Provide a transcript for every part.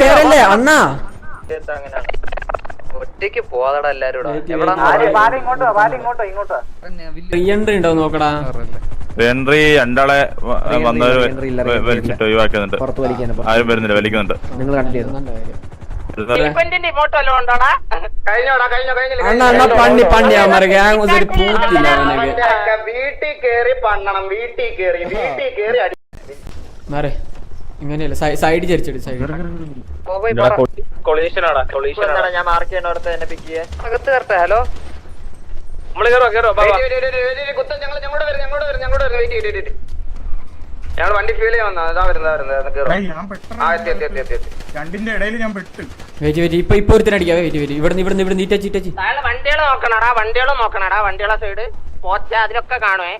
കേറല്ലേ അണ്ണാ ഒറ്റയ്ക്ക് പോവാതടാ എല്ലാരും നോക്കടാ. എൻട്രി രണ്ടാളെ വന്നവര് വലിച്ചിട്ട് ഒഴിവാക്കുന്നുണ്ട്. ആരും വരുന്നില്ല, വലിക്കുന്നുണ്ട്. ഇങ്ങനെയല്ല സൈഡ് ചരിച്ചിട്ട് ഞാൻ മാർക്ക് ചെയ്യണോടത്ത് എന്നെ പിക്ക് ചെയ്യാൻ അകത്ത് കയറട്ടെ. ഹലോ ഞങ്ങൾ വണ്ടി ഫീൽ ചെയ്യാൻ വന്നാ രണ്ടിന്റെ ഇടയിൽ ഞാൻ പെട്ട്. ഇപ്പൊ ഒരുത്തനടിക്കാ. ഇവിടെ നീറ്റച്ചി വണ്ടികളെ നോക്കണടാ വണ്ടികളെ സൈഡ് പോച്ച അതിലൊക്കെ കാണുവേ.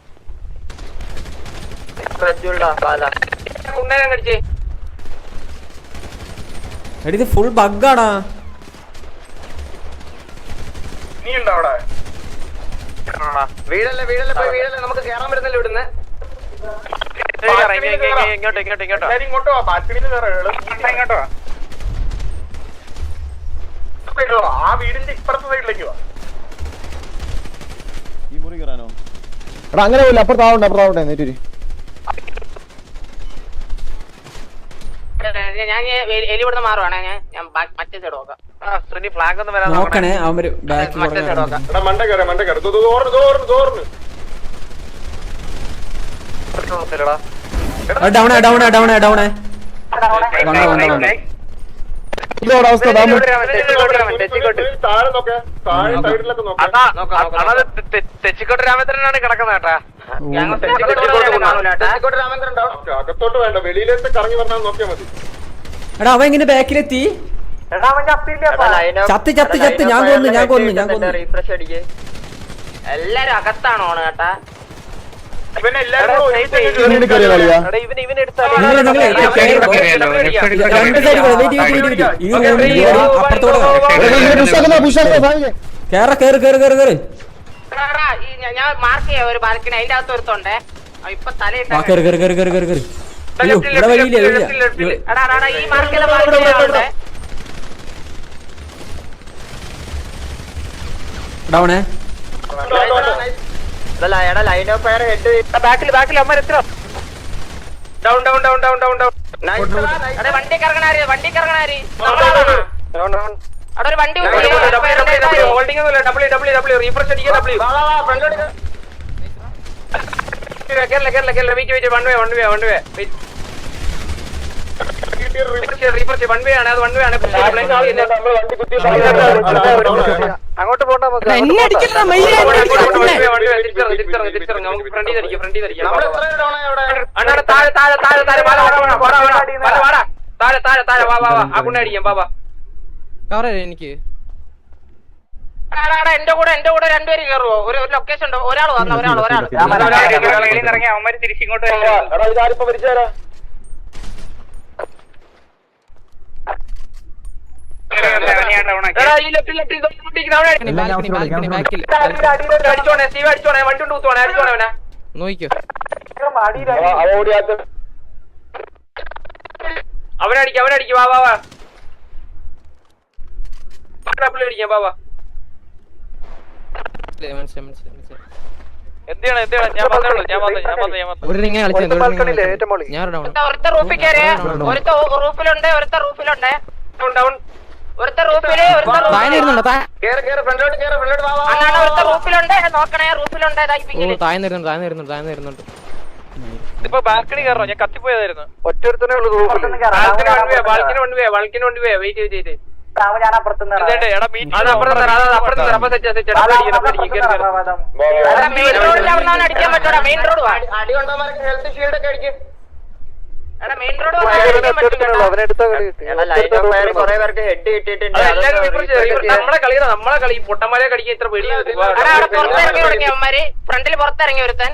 കടിച്ചേ ഇത് ഫുൾ ബഗ്ഗാടാ. നീ ഉണ്ടോ അവിടെ? വീടല്ലേ നമുക്ക് കേറാൻ പറ്റുന്നില്ല ഇവിടുന്ന്. ഇങ്ങോട്ടോ ബാൽക്കണിയിൽ ഇങ്ങോട്ടോ ആ വീടിന്റെ ഇപ്പുറത്തെ സൈഡിലേക്ക് വാ. ഈ മുറി കയറാനോ? എടാ അങ്ങനെ പോയില്ല, അപ്പുറത്താവട്ടെ നേറ്റൂര്. ഞാൻ എലിവിടുന്ന് മാറുവാണേ. ഞാൻ മറ്റേ സൈഡ് നോക്കാം. ഫ്ലാഗ് ഒന്ന് വരാൻ നോക്കണേ. അവര് മണ്ട കയറി തെച്ചിക്കോട്ട് രാമേന്ദ്രനാണ് കിടക്കുന്നത് കേട്ടാ. അകത്തോട്ട് വേണ്ട, വെളിയിലേക്ക് കറങ്ങി വന്നാൽ നോക്കിയാൽ മതി. എടാ അവൻ ഇങ്ങനെ ബാക്കിലെത്തി. ചത്ത് ഞാൻ കൊന്നു. റീഫ്രഷ് അടിക്ക്. എല്ലാരും അകത്താണോ കേട്ടാ. ഞാൻ മാർക്ക് ചെയ്യാം ഒരു ബാൽക്കണി. അതിന്റെ അകത്ത് ഒരുത്തോണ്ടേ ഇപ്പൊ തലയിട്ട് ഈ മാർക്കിലെ ബാക്കിൽ അമ്മ എത്ര വണ്ടി കറങ്ങണാര് അവിടെ ഒരു വണ്ടി റീഫ്രഷ് അടിക്കുക. അങ്ങോട്ട് പോണ്ട. എനിക്ക് എന്റെ കൂടെ രണ്ടുപേര് കയറുവോ? ഒരു ലൊക്കേഷൻ ഉണ്ടോ? ഒരാൾ ഇറങ്ങി അവന്മാര് തിരിച്ചിങ്ങോട്ട് അവനടിക്കും. വാ അടിക്കാം. വാ ഇപ്പൊ ബാൽക്കണി കയറോ? ഞാൻ കത്തിപ്പോയതായിരുന്നു. ഒറ്റൊരുത്തനെ വെയിറ്റ് ചെയ്ത് നമ്മളെ കളി പൊട്ടന്മാരെ കടിക്കാൻ ഇത്ര പേടി. ഫ്രണ്ടിൽ പുറത്തിറങ്ങി ഒരുത്തൻ.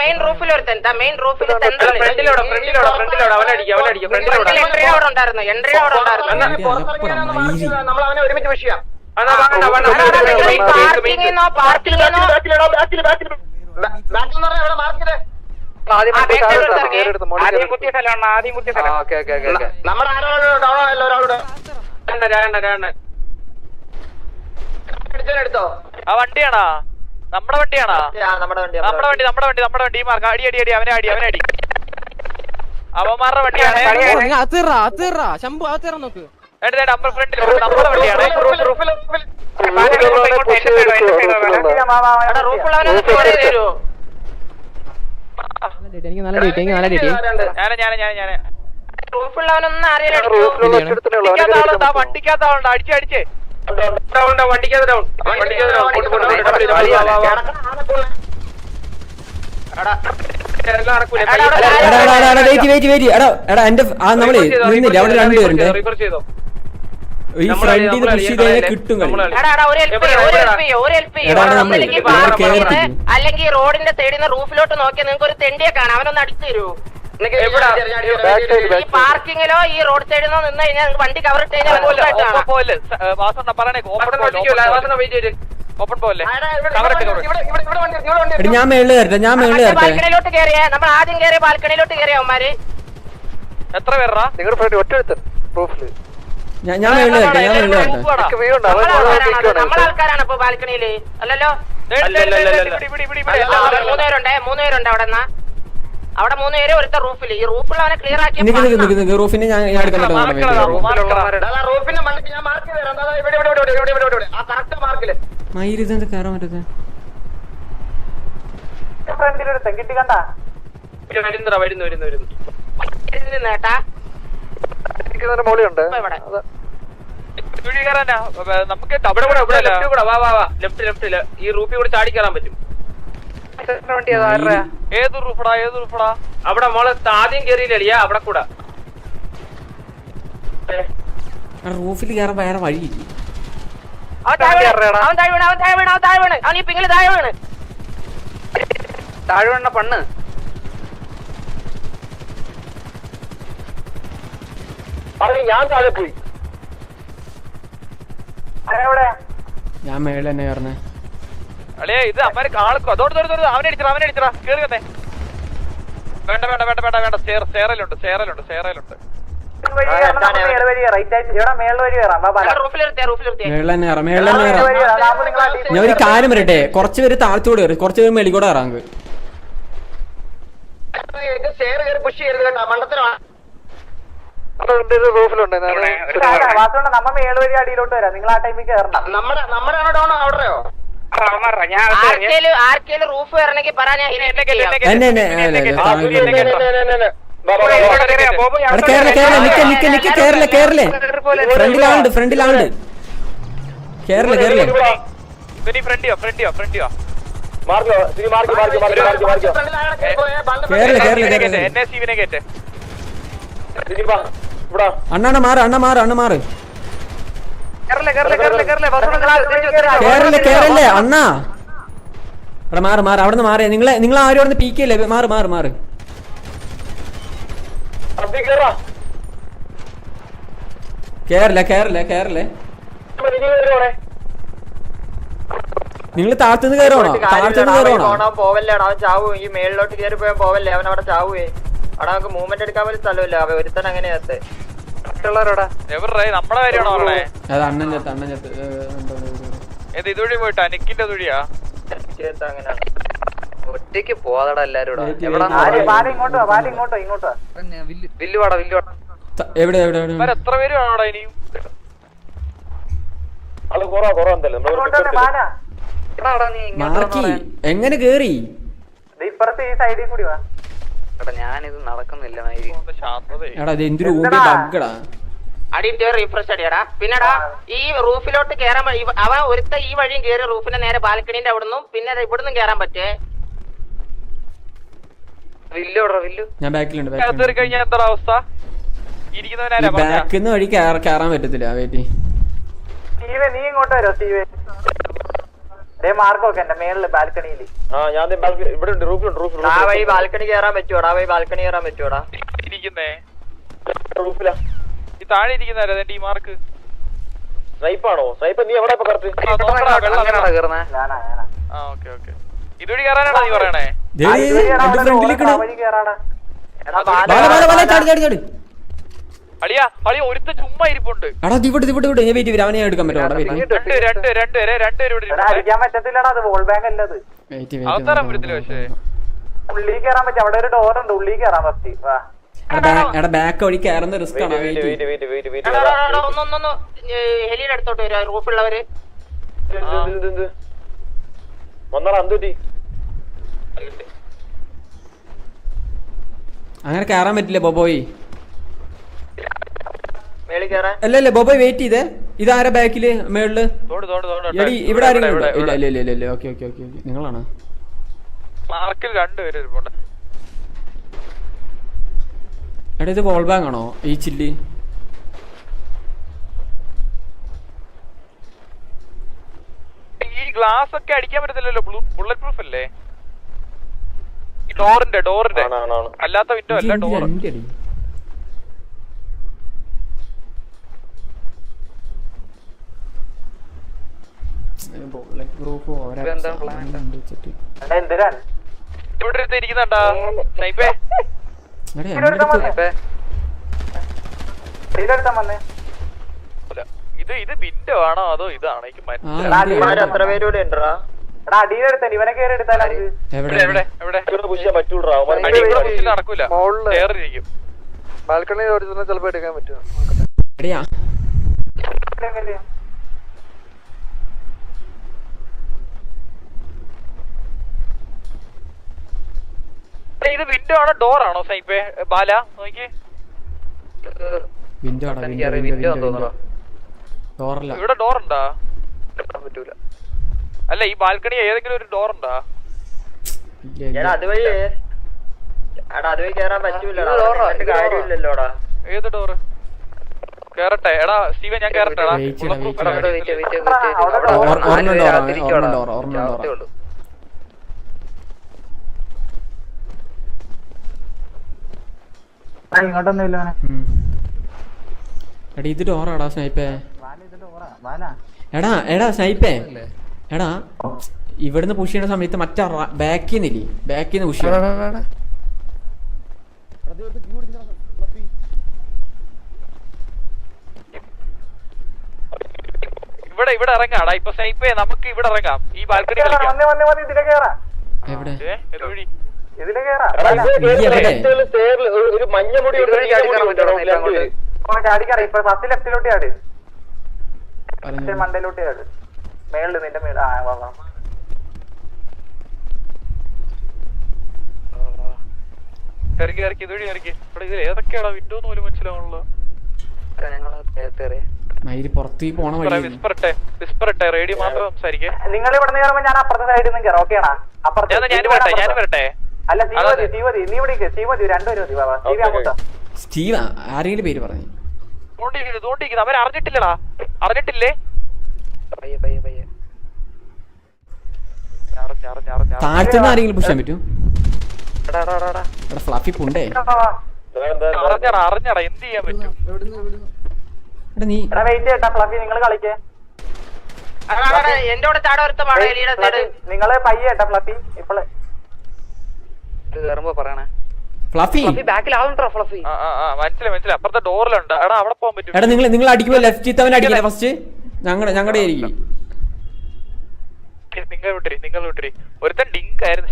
മെയിൻ റൂഫിൽ ഒരുത്തൻ. മെയിൻ റൂഫിൽ ഫ്രണ്ടിലോടെ അവനടിക്കും. എൻട്രി അവിടെ ഉണ്ടായിരുന്നു. നമ്മളവനെ ഒരുമിച്ച് വിഷയം. നമ്മുടെ ഒരാളുടെ എടുത്തോ ആ വണ്ടിയാണോ നമ്മുടെ വണ്ടിയാണോ നമ്മുടെ വണ്ടി മാർക്ക് അടി അവനെ അടി അവന്മാരുടെ വണ്ടിയാണ് അപ്പർ ഫ്രണ്ടിൽ നമ്മുടെ വണ്ടിയാണ് വണ്ടിക്കകത്താളുണ്ട് അടിച്ചേ നമ്മള് നിന്നില്ല അവിടെ രണ്ടുപേരുണ്ട് ഈ ഫ്രണ്ടിൽ പുഷ് ചെയ്ത് കിട്ടും അല്ലെങ്കിൽ റോഡിന്റെ സൈഡിൽ നിന്ന് റൂഫിലോട്ട് നോക്കിയാൽ നിങ്ങൾക്ക് ഒരു തെണ്ടിയെ കാണാം അവനൊന്ന് അടിച്ചു തരൂ ഈ പാർക്കിങ്ങിലോ ഈ റോഡ് സൈഡിൽ നിന്ന് നിന്ന് കഴിഞ്ഞാൽ വണ്ടി കവർ ഇട്ട് കഴിഞ്ഞാൽ ഞാൻ മേളിൽ തരട്ടെ ബാൽക്കണിയിലോട്ട് കയറിയ നമ്മൾ ആദ്യം കയറിയ ബാൽക്കണിയിലോട്ട് കയറിയ അവന്മാര് എത്ര പേരാ നിങ്ങളുടെ ഫ്രണ്ട് ഒറ്റ റൂഫില് ഞാൻ മേളിൽ തരട്ടെ നമ്മളെ ആൾക്കാരാണ് ഇപ്പൊ ബാൽക്കണിയില് അല്ലല്ലോ മൂന്നുപേരുണ്ട് അവിടെ 3 പേര് ഒരുത്ത റൂഫില് ഈ റൂഫിൽ അവനെ ക്ലിയർ ആക്കി റൂഫിന് ഞാൻ മയിലിതെന്ത് കയറാൻ പറ്റത്തെ നമുക്ക് ലെഫ്റ്റില് ഈ റൂഫിൽ കൂടെ ചാടി കയറാൻ പറ്റും ഏത് റൂഫടാ അവിടെ മോളെ ആദ്യം കയറിയില്ല അവിടെ കൂടെ റൂഫിൽ കയറാൻ വേറെ വഴിയില്ല അവൻ താഴെ വീണ് അവൻ ഈ പിങ്ങില് താഴെ വീണ് പണ്ണ് ഞാൻ താഴെ പോയി ഞാൻ മേളിൽ തന്നെ കയറുന്നേ അല്ലേ ഇത് അമ്മ കാളക്കും അതോട് അവനെ അടിച്ചടാ കേറി വന്നേ വേണ്ട സേറലുണ്ട് ഞാൻ ഒരു കാര്യം വരട്ടെ കുറച്ച് പേര് താഴത്തോട് കയറി കുറച്ച് പേര് മേളിക്കൂടെ ഇറങ്ങുക റൂഫിലുണ്ട് ആർക്കേലും റൂഫ് വരണമെങ്കിൽ പറയാൻ ഫ്രണ്ടിലാണ്ട് അണ്ണ മാറ് കേറല്ലേ അണ്ണാ അവിടെ മാറ് അവിടെ നിന്ന് മാറിയ നിങ്ങൾ ആരും അവിടെ നിന്ന് പീക്കല്ലേ മാറ് കേറല്ലേ നിങ്ങൾ താഴത്തുനിന്ന് കയറണോ പോവല്ലേടാ അവൻ ചാവൂ ഈ മേളിലോട്ട് കയറി പോയാൽ പോവല്ലേ അവൻ അവിടെ ചാവേ അവിടെ നമുക്ക് മൂവ്മെന്റ് എടുക്കാൻ പോലും സ്ഥലമില്ല ഒരുത്തൻ അങ്ങനെയാത്ത് നമ്മളെ കാര്യമാണോ പറഞ്ഞേ അത് അണ്ണൻ ചത്ത് ഇതുവഴി പോയിട്ടാ നിക്കിന്റെ തുഴിയാ ഒറ്റയ്ക്ക് പോവാതടാ എല്ലാരും എവിടെ എത്ര പേര് ആണോടാ ഇനിയും മാർക്കി എങ്ങനെ കേറി ഞാനിത് നടക്കുന്നില്ല എടാ ഇത് എന്തൊരു ബഗ്ഗടാ അടിയിട്ട് റീഫ്രഷ് അടിയടാ പിന്നെടാ ഈ റൂഫിലോട്ട് കേറാൻ അവൻ ഒരുത്ത ഈ വഴിയും കേറി റൂഫിന്റെ നേരെ ബാൽക്കണിന്റെ അവിടുന്ന് പിന്നെ ഇവിടുന്ന് കേറാൻ പറ്റേ ഞാൻ ബാക്കിലുണ്ട് കഴിഞ്ഞാൽ എന്താ അവസ്ഥ ബാക്കിന്ന് വഴി കേറാൻ പറ്റത്തില്ല വെയിറ്റ് നീ ഇങ്ങോട്ട് വരോ സ്റ്റീവേ മാർക്കൊക്കെ എന്റെ മേളില് ബാൽക്കണിയില് ഇവിടെ റൂഫിലുണ്ട് ആ വഴി ബാൽക്കണി കയറാൻ പറ്റുവോടാ ഇരിക്കുന്നേ റൂഫിലാ ഈ താഴെ ഇരിക്കുന്ന ഈ മാർക്ക് സ്നൈപ്പാണോ സ്നൈപ്പ് നീ എവിടെ കറക്റ്റ് ഇതുവഴി കയറാനാണോ നീ പറയണേ? അളിയാ ഒരുത്ത ചുമ്മാ ഇരിപ്പുണ്ട്. അവനെ എടുക്കാൻ പറ്റും. അടിക്കാൻ പറ്റത്തില്ലടാ, അത് വോൾ ബാങ്ക് അല്ലത്. അവതാരം പറ്റത്തില്ല. പക്ഷേ ഉള്ളിൽ കയറാൻ പറ്റും. അവിടെ ഒരു ഡോർ ഉണ്ട്, ഉള്ളിൽ കയറാൻ പറ്റി. ബാക്ക് വഴി കയറുന്ന റിസ്ക് ആണ്. ഒന്നൊന്ന് ഹെലിയുടെ അടുത്തോട്ട് വരാ റൂഫുള്ളവര്. അങ്ങനെ കയറാൻ പറ്റില്ല ബോബോയ്. മേളിൽ കയറാൻ അല്ലല്ലേ ബോബോയ് വെയിറ്റ് ചെയ്തേ. ഇതാരാ ബാക്കില് മേളില്? ഇവിടെ ആരെങ്കിലും ഉണ്ടോ? ഇല്ല ഇല്ല ഇല്ല ഇല്ല. ഓക്കെ ഓക്കെ ഓക്കെ നിങ്ങളാണ്. മാർക്കിൽ രണ്ടുപേരും ഇരിപ്പുണ്ട്. എടാ ഇത് വോൾ ബാങ്ക് ആണോ ഈ ചില്ലി? ഈ ഗ്ലാസ് ഒക്കെ അടിക്കാൻ പറ്റത്തില്ലല്ലോ, ബുള്ളറ്റ് പ്രൂഫ് അല്ലേ? ഡോറിന്റെ അല്ലാത്ത വിൻഡോ അല്ല, ഡോർ. ഇവിടെ ഇരിക്കുന്നുണ്ടാ സ്നൈപ്പേ? ഇത് വിൻഡോ ആണോ അതോ ഇതാണോ? എനിക്ക് എത്ര പേരൂടെ ഉണ്ടോ? ഇവനെ കേറി എടുത്താലും നടക്കൂല. കേറിയിരിക്കും. ബാൽക്കണി ചിലപ്പോ എടുക്കാൻ പറ്റുമോ? ഇത് വിൻഡോ ആണോ ഡോർ ആണോ സ്നൈപ്പേ? ബാല നോക്കി. ഇവിടെ ഡോർ ഉണ്ടാ? പറ്റൂല. അല്ല ഈ ബാൽക്കണി ഏതെങ്കിലും ഒരു ഡോർ ഉണ്ടാ? അതുവഴി കേറാൻ പറ്റൂലോടാ. ഏത് ഡോറ്? കേറട്ടെ എടാ സ്റ്റീവൻ, ഞാൻ കേറട്ടെ. ഇങ്ങോട്ടൊന്നുമില്ല. എടാ ഇത് ഡോറാടാ സ്നൈപ്പേ. എടാ സ്നൈപ്പേ, എടാ ഇവിടുന്ന് പുഷ് ചെയ്യുന്ന സമയത്ത് മറ്റേ ബാക്കിന്നില്ലേ, ബാക്കിന്ന് പുഷ് ചെയ്യണം. ഇവിടെ ഇറങ്ങാടാ ഇപ്പൊ സ്നൈപ്പേ. നമുക്ക് ഇവിടെ ഇറങ്ങാം. ഈ ബാൽക്കണി കളിക്കാം. എവിടെ ഒരു മഞ്ഞമുടി മണ്ടയിലോട്ട് ചാട്. മേളില് നിന്റെ മേള്. ഇറക്കി ഇതുവഴി ഇറക്കി. ഇവിടെ ഇതിൽ ഏതൊക്കെയാടാ വിൻഡോ എന്ന് പോലും മനസ്സിലാവണല്ലോ. റേഡിയോ മാത്രം സംസാരിക്കേ. നിങ്ങൾ ഇവിടെ നിന്ന് കയറുമ്പോ ഞാൻ അപ്പുറത്തെ സൈഡിൽ നിന്ന് കയറാം. ഓക്കെ ആണോ? ഞാൻ വരട്ടെ. അല്ല ശിവതി നീ ഇവിടെ ശിവതി രണ്ടുപേരും. സ്റ്റീവ ആരെങ്കിലും പേര് പറഞ്ഞു. അവർ അറിഞ്ഞിട്ടില്ലടാ. അറിഞ്ഞിട്ടില്ലേ? താഴ്ത്തുന്ന ആരെങ്കിലും പുഷ് ചെയ്യാൻ പറ്റും? ഫ്ലഫി പുണ്ടേ അറിഞ്ഞടാ എന്ത് ചെയ്യാൻ പറ്റും? നീ നിങ്ങൾ കളിക്കേ. എന്റെ നിങ്ങള് പയ്യേട്ടാ ഫ്ലഫി. ഇപ്പള് പറയണേ ഫ്ലഫി മനസ്സിലായി. അപ്പുറത്തെ ഡോറിലുണ്ട്. എടാ അവിടെ പോകാൻ പറ്റും. എടാ നിങ്ങൾ അടിക്കുമ്പോ ലെഫ്റ്റ് അവൻ അടിക്കില്ല ഫസ്റ്റ്. ഞങ്ങളുടെ ആയിരിക്കും. നിങ്ങൾ വിട്ടരി. ഒരുത്തൻ ഡിങ്ക് ആയിരുന്നു.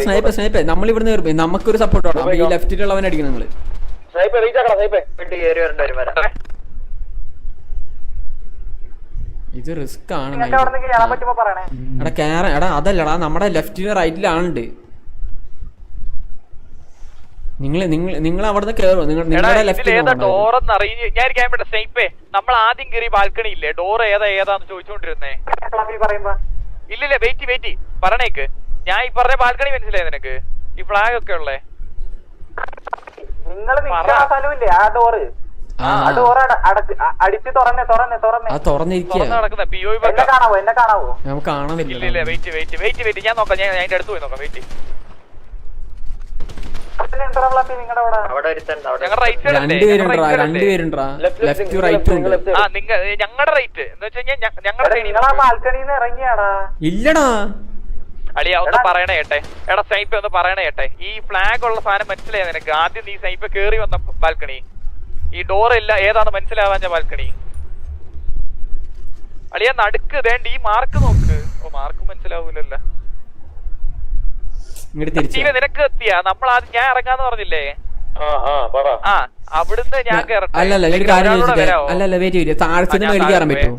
സ്നൈപ്പർ നമ്മൾ ഇവിടുന്ന് കയറി നമുക്കൊരു സപ്പോർട്ട് വേണം. ഈ ലെഫ്റ്റിലുള്ളവൻ അടിക്കണം നിങ്ങള്. ഇത് റിസ്ക് ആണ്. എടാ കേറാൻ. എടാ അതല്ലടാ നമ്മുടെ ലെഫ്റ്റിലും റൈറ്റിലാണുണ്ട്. നിങ്ങൾ അവിടുന്ന് കേറും. നിങ്ങളുടെ ലെഫ്റ്റ് നമ്മൾ ആദ്യം കയറി ബാൽക്കണി ഇല്ലേ, ഡോർ ഏതാന്ന് ചോദിച്ചോണ്ടിരുന്നേ. ഇല്ലില്ല വെയിറ്റ് പറഞ്ഞേക്ക്. ഞാൻ ഈ പറഞ്ഞ ബാൽക്കണി മനസ്സിലായി നിനക്ക്? ഈ ഫ്ലാഗ് ഒക്കെ ഉള്ളേ. നിങ്ങൾ സ്ഥലമില്ലേ ആ ഡോറ്? അടിച്ച് കാണാവോ? എന്നെ കാണാവോ? നമുക്ക് കാണാൻ പറ്റില്ല. വെയിറ്റ് ഞാൻ നോക്കാം. ഞാൻ അതിന്റെ അടുത്ത് പോയി നോക്കാം. വെയിറ്റ് ഞങ്ങളുടെ റൈറ്റ് സൈഡ് രണ്ടുപേരുണ്ടാ ലെഫ്റ്റ് റൈറ്റും ഉണ്ട്. ആ ഞങ്ങളുടെ റൈറ്റ് എന്ന് വെച്ച് കഴിഞ്ഞാൽ ഞങ്ങളുടെ സൈഡിൽ ഇല്ലടാ അളിയ ഒന്ന് പറയണേ കേട്ടെ. എടാ സ്നൈപ്പ് ഒന്ന് പറയണേ കേട്ടെ. ഈ ഫ്ലാഗ് ഉള്ള സാധനം മനസ്സിലായ നിനക്ക്? ആദ്യം നീ സ്നൈപ്പ് കേറി വന്ന ബാൽക്കണി, ഈ ഡോർ ഇല്ല ഏതാണ് മനസ്സിലാവാൻ ബാൽക്കണി. അളിയ നടുക്ക് വേണ്ട ഈ മാർക്ക് നോക്ക്. ഓ മാർക്ക് മനസ്സിലാവൂലല്ലോ. നിനക്ക് എത്തിയാ നമ്മൾ ആദ്യം ഞാൻ ഇറങ്ങാന്ന് പറഞ്ഞില്ലേ? ആ അവിടുന്ന് ഞാൻ അല്ലല്ല വെയിറ്റ് താഴ്ചന്ന് മേളിക്ക് കയറാൻ പറ്റുമോ?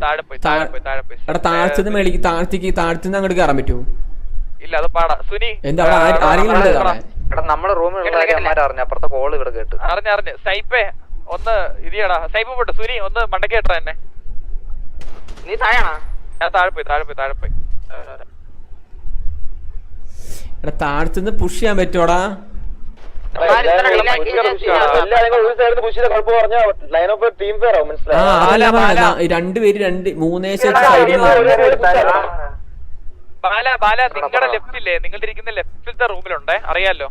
എടാ താഴ്ചന്ന് മേളിക്ക് താഴ്ചന്ന് അങ്ങോട്ട് കയറാൻ പറ്റുമോ? ഇല്ല അത് പാടാ. സുനി എന്താ ആരെങ്കിലും നമ്മളെ റൂമിൽ അപ്പുറത്തെ കോള് ഇവിടെ കേട്ടു. അറിഞ്ഞ് സൈപ്പേ ഒന്ന് ഇതിയടാ സൈപ്പ് പോട്ടെ. സുനി ഒന്ന് മണ്ടക്ക് കേട്ടാ എന്നെ. നീ താഴാണോ? ഞാൻ താഴെ പോയി എടാ താഴ്ചന്ന് പുഷ് ചെയ്യാൻ പറ്റോടാ? രണ്ടുപേര് മൂന്നേശ ബാല നിങ്ങളുടെ ലെഫ്റ്റില്ലേ? നിങ്ങളുടെ ഇരിക്കുന്ന ലെഫ്റ്റിലത്തെ റൂമിലുണ്ടേ, അറിയാലോ?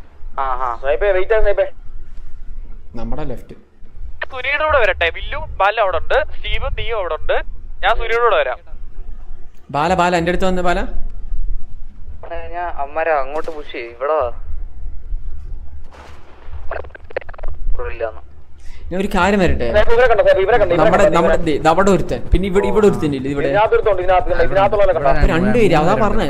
നമ്മുടെ ലെഫ്റ്റ്. സുനിയുടെ കൂടെ വരട്ടെ. വില്ലു ബാല അവിടെ ഉണ്ട്, സ്റ്റീവും നീയും അവിടെ ഉണ്ട്. ഞാൻ സുനിയുടെ കൂടെ വരാം. ബാല എന്റെ അടുത്ത് വന്ന് ബാല. ഞാൻ അമ്മര അങ്ങോട്ട് പുഷ് ചെയ്യും. ഇവിടെ ഞാൻ ഒരു കാര്യം വരട്ടെ. നമ്മുടെ ഒരുത്തൻ പിന്നെ ഇവിടെ ഒരുത്തൻ ഇല്ല. ഇവിടെ രണ്ടുപേര് അതാ പറഞ്ഞേ.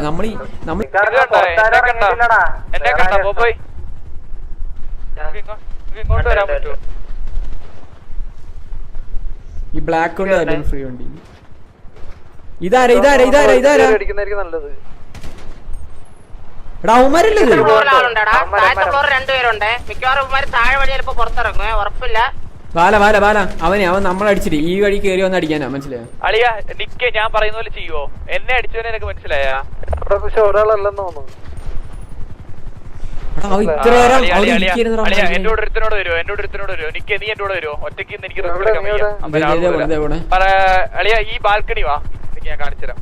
ഇങ്ങോട്ട് വരാൻ പറ്റുമോ? ഈ ബ്ലാക്ക് കൊണ്ട് ഫ്രീ ഉണ്ട്. ഇതാരാ നല്ലത്. എടാ അവന്മാരല്ലേ രണ്ടുപേരുണ്ട്. മിക്കവാറും താഴെ വഴി ചിലപ്പോ പുറത്തിറങ്ങും, ഉറപ്പില്ല. ബാല അവൻ നമ്മളടിച്ചിട്ട് ഈ വഴി കയറി വന്ന് അടിക്കാനാ. മനസ്സിലായോ? അളിയ നിക്ക് ഞാൻ പറയുന്ന പോലെ ചെയ്യുവോ? എന്നെ അടിച്ചവനെ എനിക്ക് മനസ്സിലായാ? ഒരാളല്ലെന്ന് തോന്നുന്നു. എന്നോട് ഒരുത്തനോട് വരുമോ? നിക്ക് നീ എന്നോട് വരുമോ? ഒറ്റയ്ക്ക് എനിക്ക് അളിയ ഈ ബാൽക്കണി വാ, ഞാൻ കാണിച്ചുതരാം.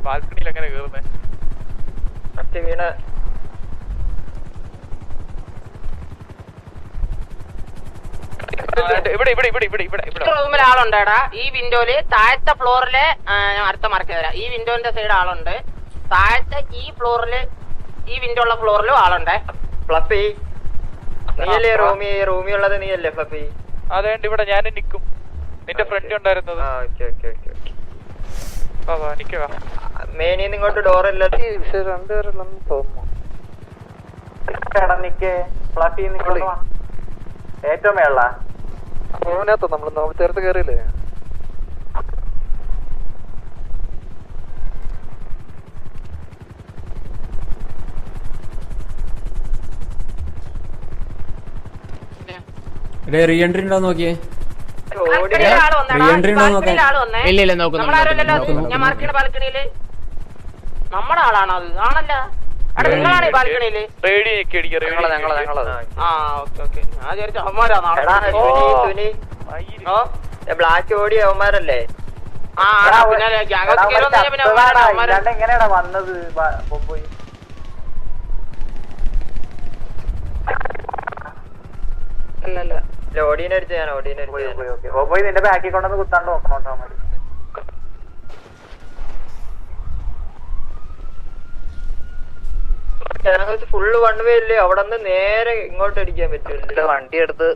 ബാൽക്കണിയിൽ എങ്ങനെ കേറുന്നേ? റൂമിൽ ആളുണ്ടാടാ. ഈ വിൻഡോയില് താഴത്തെ ഫ്ലോറില് അടുത്ത മാർക്ക് തരാം. ഈ വിൻഡോന്റെ സൈഡ് ആളുണ്ട്. താഴത്തെ ഈ ഫ്ലോറില് ഈ വിൻഡോ ഉള്ള ഫ്ലോറിലും ആളുണ്ട്. ഫ്ലഫി നീയല്ലേ റൂമിയുള്ളത്? നീയല്ലേ ഫ്ലഫി? അതേണ്ട ഇവിടെ ഞാൻ നിക്കും. നിന്റെ ഫ്രണ്ട് ഉണ്ടായിരുന്നത്. മേനിന്ന് ഇങ്ങോട്ട് ഡോറല്ല. രണ്ടുപേരല്ലെന്ന് തോന്നുന്നു. ഏറ്റവും മേള റൂമിനകത്തോ? നമ്മൾ ചേർത്ത് കയറിയില്ലേ? റീ എൻട്രി ഉണ്ടോ നോക്കിയേ. നമ്മുടെ ആളാണോ അത്? ആണല്ല. നിങ്ങളാണ് ഈ ബാൽക്കണിയില്. ബ്ലാക്ക് ഓടി അവന്മാരല്ലേ? എങ്ങനെയാ വന്നത്? ഓടീനടിച്ച് ഞാൻ പോയി നിന്റെ ബാക്കിൽ കൊണ്ടൊന്ന് കുത്താണ്ട് നോക്കണം. ഫുള്ള് വൺ വേ ഇല്ലേ? അവിടെ നിന്ന് നേരെ ഇങ്ങോട്ട് അടിക്കാൻ പറ്റൂല. വണ്ടി എടുത്ത്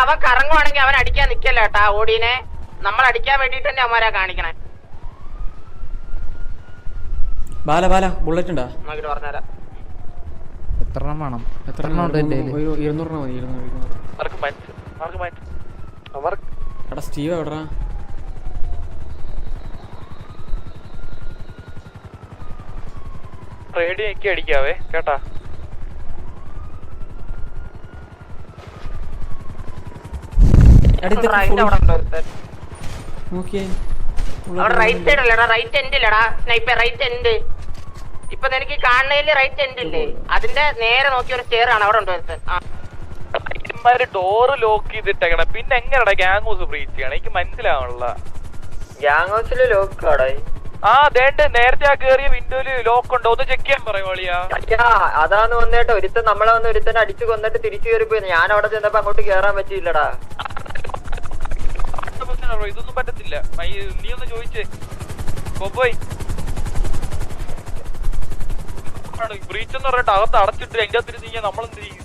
അവൻ കറങ്ങുവാണെങ്കിൽ അവൻ അടിക്കാൻ നിക്കല്ല കേട്ടാ. ഓടീനെ നമ്മൾ അടിക്കാൻ വേണ്ടിട്ട് തന്നെ അവന്മാരാ കാണിക്കണേ. ബാല ബുള്ളറ്റ് ഉണ്ടാ? പറഞ്ഞുതരാം. എത്ര വേണം? എത്ര 200 മതി. 200. എടാ സ്റ്റീവ് എവിടാ? റേഡിയോ എനിക്ക് അടിക്കാവേ കേട്ടാ. റൈറ്റ് സൈഡ് അല്ലടാ, റൈറ്റ് എൻഡിലടാ സ്നൈപ്പർ. റൈറ്റ് എൻഡ് ഇപ്പൊ നിനക്ക് കാണുന്നതില് റൈറ്റ് എൻഡ് ഇല്ലേ? അതിന്റെ നേരെ നോക്കിയ ഒരു സ്റ്റെയർ ആണ് അവിടെ ഉണ്ട്. ഡോറ് ലോക്ക് ചെയ്തിട്ടേക്കണം. പിന്നെ എങ്ങനെയാ ഗ്യാങ് ഹൗസ് ബ്രീച്ച് ചെയ്യണം? എനിക്ക് മനസ്സിലാവണല്ല. ഗ്യാങ് ഹൗസില് ലോക്ക് ആടാ. ആ ദേണ്ട് നേരത്തെ ആ കേറിയ വിൻഡോയില് ലോക്ക് ഉണ്ടോ ഒന്ന് ചെക്ക് ചെയ്യാൻ പറയോ അളിയാ. അതാന്ന് വന്നേട്ടോ ഒരുത്തൻ നമ്മളെ വന്ന് ഒരുത്തനെ അടിച്ചു കൊന്നിട്ട് തിരിച്ചു കയറിപ്പോയി. ഞാൻ അവിടെ ചെന്നപ്പോ അങ്ങോട്ട് കേറാൻ പറ്റിയില്ലടാ. ഇതൊന്നും പറ്റത്തില്ല. നീ ഒന്ന് ചോദിച്ചേ പോയി ബ്രീച്ച് എന്ന് പറഞ്ഞിട്ട് അകത്ത് അടച്ചിട്ട് അതിന്റെ അകത്ത് നീ നമ്മളെന്ത് ചെയ്യും?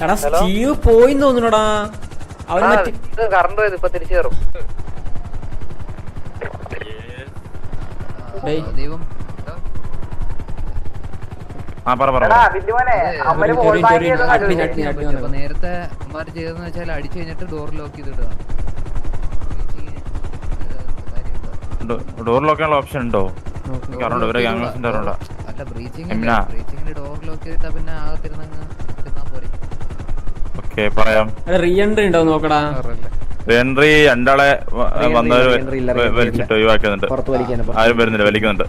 എടാ സ്റ്റീവ് പോയി തോന്നുന്നുടാ. അവര് കറണ്ട് പോയത് ഇപ്പൊ തിരിച്ചു കയറും. നേരത്തെ ചെയ്തെന്ന് വെച്ചാൽ അടിച്ചു കഴിഞ്ഞിട്ട് ഡോർ ലോക്ക് ചെയ്തിടുക. ഡോർ ലോക്കാനുള്ള ഓപ്ഷൻ ഉണ്ടോ? അല്ല ബ്രീച്ചിങ്ങിന്റെ ഡോർ ലോക്ക് ചെയ്തിട്ടാ പിന്നെ അകത്തിരുന്നങ്ങ് ഇരുന്നാ പോരെ. ഓക്കെ പറയാം. റീ എൻട്രി ഉണ്ടോ നോക്കടാ. എൻട്രി രണ്ടാളെ വന്നവര് വലിച്ചിട്ട് ഒഴിവാക്കുന്നുണ്ട്. ആരും വരുന്നില്ല, വലിക്കുന്നുണ്ട്.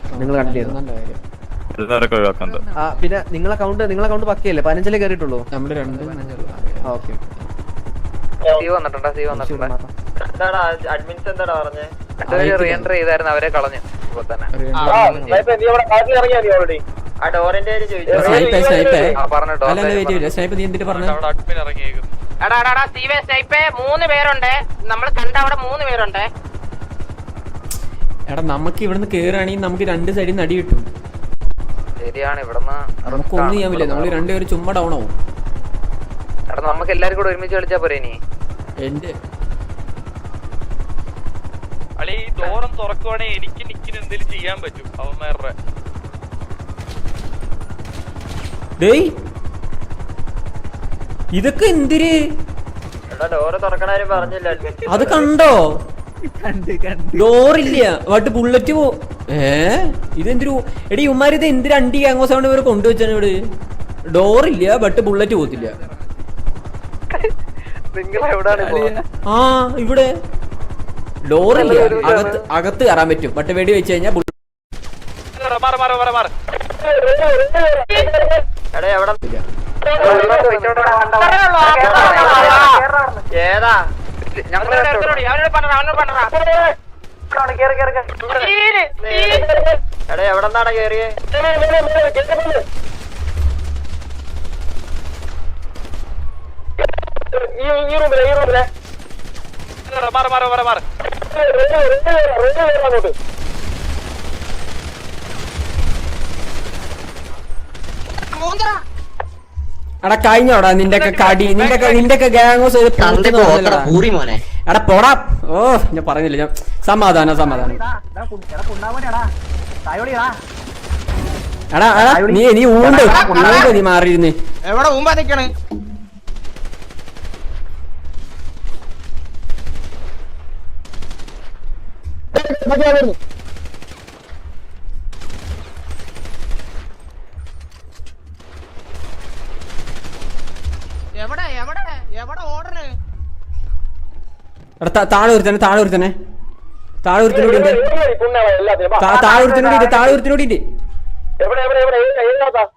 വരുന്നവരൊക്കെ ഒഴിവാക്കുന്നുണ്ട്. പിന്നെ നിങ്ങളെ കൗണ്ട് പക്കയല്ലേ? 15 കയറിയിട്ടുള്ളൂ. നമ്മള് 2 അഡ്മിൻസ് എന്താടാ പറഞ്ഞേ? റീഎൻട്രി ചെയ്തായിരുന്നു, അവരെ കളഞ്ഞു തന്നെ. ആ ഡോറിന്റെ മൂന്ന് പേരുണ്ട്. നമ്മൾ കണ്ട അവിടെ 3 പേരുണ്ട്. എടാ നമുക്ക് ഇവിടുന്ന് കേറുകയാണെങ്കിൽ നമുക്ക് 2 സൈഡിൽ നിന്ന് അടി കിട്ടും. ശരിയാണ്. ഇവിടുന്ന് നമുക്കൊന്നും ചെയ്യാൻ പറ്റില്ല. നമ്മള് 2 പേര് ചുമ്മാ ഡൗൺ ആവും. എടാ നമുക്ക് എല്ലാരും കൂടെ ഒരുമിച്ച് കളിച്ചാ പോരെ? ഇനി എന്റെ അളി ഈ ഡോറും തുറക്കുവാണെങ്കിൽ എനിക്ക് നിക്കിന് എന്തെങ്കിലും ചെയ്യാൻ പറ്റും അവന്മാരുടെ. ഇതൊക്കെ എന്തിര്? ഡോറ് തുറക്കണാരും പറഞ്ഞില്ല. അത് കണ്ടോ? ഡോറില്ല വട്ട് ബുള്ളറ്റ് പോ. ഇതെന്തൊരു എടി ഉമ്മാര് ഇത് എന്തിനു അണ്ടി ഗ്യാങ്ങോ സൗണ്ട് ഇവരെ കൊണ്ടുവച്ചാണ് ഇവിടെ. ഡോറില്ല ബട്ട് ബുള്ളറ്റ് പോത്തില്ല. ആ ഇവിടെ ഡോറില്ല, അകത്ത് കയറാൻ പറ്റും. ബട്ട് വെടി വെച്ച് കഴിഞ്ഞാൽ ഏതാ എടാ എവിടെന്നാടാ കേറിയേ? എടാ കഴിഞ്ഞോടാ നിന്റെയൊക്കെ കടി, നിന്റെയൊക്കെ ഗ്യാങ്ങോസ് എടാ പോടാ. ഓ ഞാൻ പറഞ്ഞില്ല, ഞാൻ സമാധാനം. എടാ നീ ഊണ്ട് നീ മാറിയിരുന്ന്. എവിടെ ഊമ്പാ നിക്കണേ? താഴെ ഒരുത്തന്നെ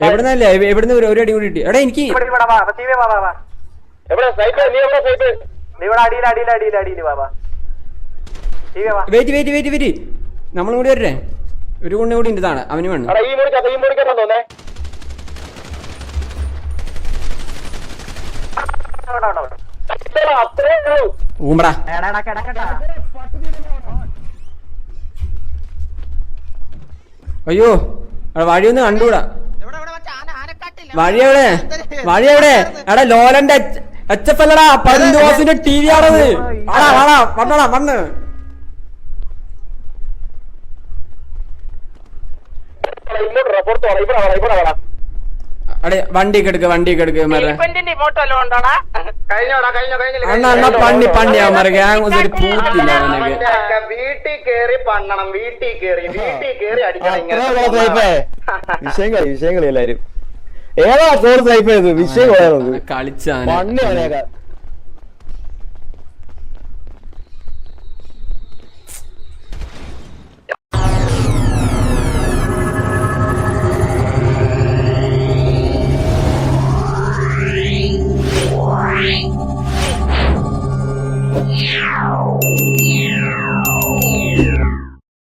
എവിടുന്നല്ല എവിടുന്ന് ഒരു അടി കൂടി. എടാ എനിക്ക് വെയിറ്റ് നമ്മളും കൂടി വരേ. ഒരു കുണ്ണ കൂടി ഉണ്ട് താഴെ, അവന് വേണം. ഊമ്പടാ അയ്യോ വഴിയൊന്നും കണ്ടുകൂടാ. വഴി എവിടെ? എടാ ലോലന്റെ HF അല്ലടാ, പന്തുവാസിന്റെ TV ആണത്. വന്ന് അടേ വണ്ടിയൊക്കെ എടുക്ക അണ്ണ പണ്ടി അവന്മാരെ ഗ്യാങ് ഒരു പൂത്തില്ല. വീട്ടിൽ കേറി പണ്ണണം, വീട്ടിൽ കേറി വിഷയം കളി എല്ലാരും. ഏതാ കോഴ്സ് ലൈഫ് വിഷയം കളിച്ചാണ്.